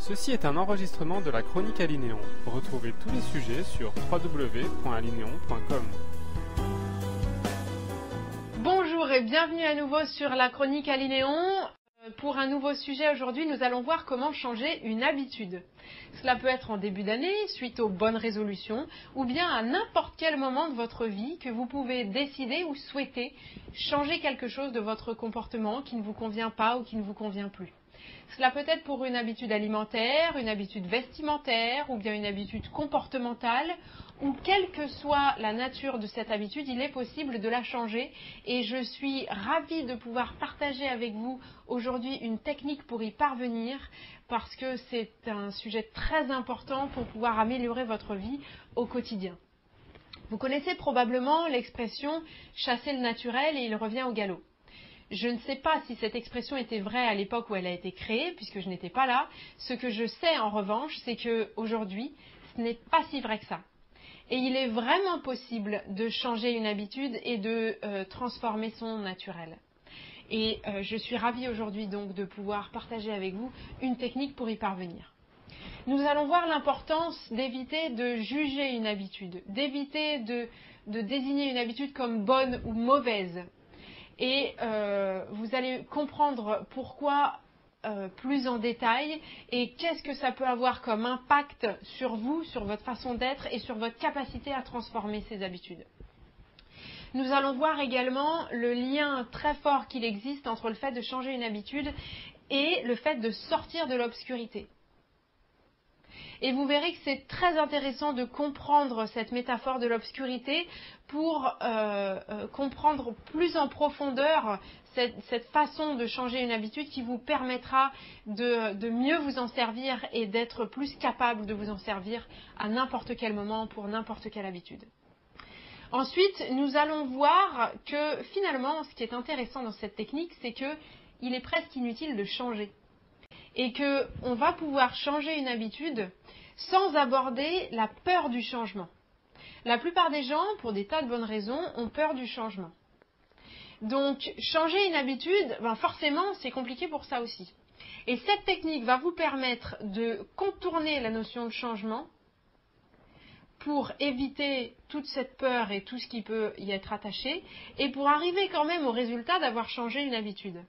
Ceci est un enregistrement de la Chronique Alinéon. Retrouvez tous les sujets sur www.alinéon.com. Bonjour et bienvenue à nouveau sur la Chronique Alinéon. Pour un nouveau sujet aujourd'hui, nous allons voir comment changer une habitude. Cela peut être en début d'année, suite aux bonnes résolutions, ou bien à n'importe quel moment de votre vie que vous pouvez décider ou souhaiter changer quelque chose de votre comportement qui ne vous convient pas ou qui ne vous convient plus. Cela peut être pour une habitude alimentaire, une habitude vestimentaire ou bien une habitude comportementale, ou quelle que soit la nature de cette habitude, il est possible de la changer et je suis ravie de pouvoir partager avec vous aujourd'hui une technique pour y parvenir parce que c'est un sujet très important pour pouvoir améliorer votre vie au quotidien. Vous connaissez probablement l'expression « chasser le naturel et il revient au galop ». Je ne sais pas si cette expression était vraie à l'époque où elle a été créée, puisque je n'étais pas là. Ce que je sais en revanche, c'est qu'aujourd'hui, ce n'est pas si vrai que ça. Et il est vraiment possible de changer une habitude et de transformer son naturel. Et je suis ravie aujourd'hui donc de pouvoir partager avec vous une technique pour y parvenir. Nous allons voir l'importance d'éviter de juger une habitude, d'éviter de désigner une habitude comme bonne ou mauvaise. Et vous allez comprendre pourquoi plus en détail et qu'est-ce que ça peut avoir comme impact sur vous, sur votre façon d'être et sur votre capacité à transformer ces habitudes. Nous allons voir également le lien très fort qu'il existe entre le fait de changer une habitude et le fait de sortir de l'obscurité. Et vous verrez que c'est très intéressant de comprendre cette métaphore de l'obscurité pour comprendre plus en profondeur cette façon de changer une habitude qui vous permettra de mieux vous en servir et d'être plus capable de vous en servir à n'importe quel moment pour n'importe quelle habitude. Ensuite, nous allons voir que finalement, ce qui est intéressant dans cette technique, c'est qu'il est presque inutile de changer. Et qu'on va pouvoir changer une habitude sans aborder la peur du changement. La plupart des gens, pour des tas de bonnes raisons, ont peur du changement. Donc, changer une habitude, forcément, c'est compliqué pour ça aussi. Et cette technique va vous permettre de contourner la notion de changement pour éviter toute cette peur et tout ce qui peut y être attaché, et pour arriver quand même au résultat d'avoir changé une habitude.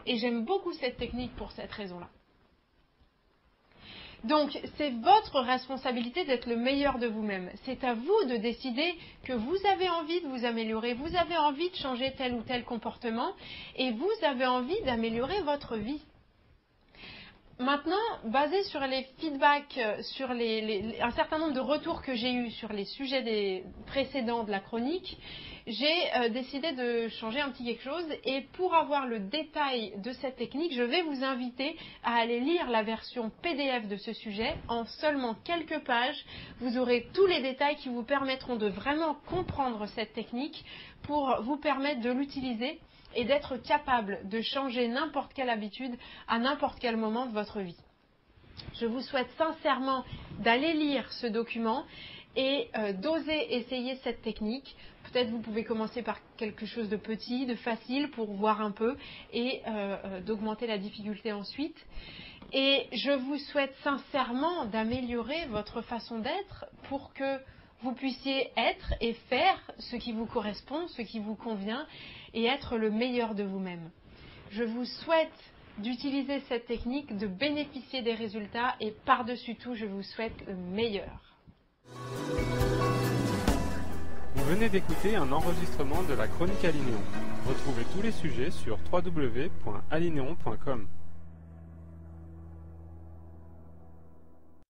Et j'aime beaucoup cette technique pour cette raison-là. Donc, c'est votre responsabilité d'être le meilleur de vous-même. C'est à vous de décider que vous avez envie de vous améliorer, vous avez envie de changer tel ou tel comportement et vous avez envie d'améliorer votre vie. Maintenant, basé sur les feedbacks, sur un certain nombre de retours que j'ai eus sur les sujets précédents de la chronique, j'ai décidé de changer un petit quelque chose et pour avoir le détail de cette technique, je vais vous inviter à aller lire la version PDF de ce sujet. En seulement quelques pages, vous aurez tous les détails qui vous permettront de vraiment comprendre cette technique pour vous permettre de l'utiliser et d'être capable de changer n'importe quelle habitude à n'importe quel moment de votre vie. Je vous souhaite sincèrement d'aller lire ce document et d'oser essayer cette technique. Peut-être vous pouvez commencer par quelque chose de petit, de facile pour voir un peu et d'augmenter la difficulté ensuite. Et je vous souhaite sincèrement d'améliorer votre façon d'être pour que vous puissiez être et faire ce qui vous correspond, ce qui vous convient et être le meilleur de vous-même. Je vous souhaite d'utiliser cette technique, de bénéficier des résultats et par-dessus tout, je vous souhaite le meilleur. Vous venez d'écouter un enregistrement de la Chronique Alinéon. Retrouvez tous les sujets sur www.alinéon.com.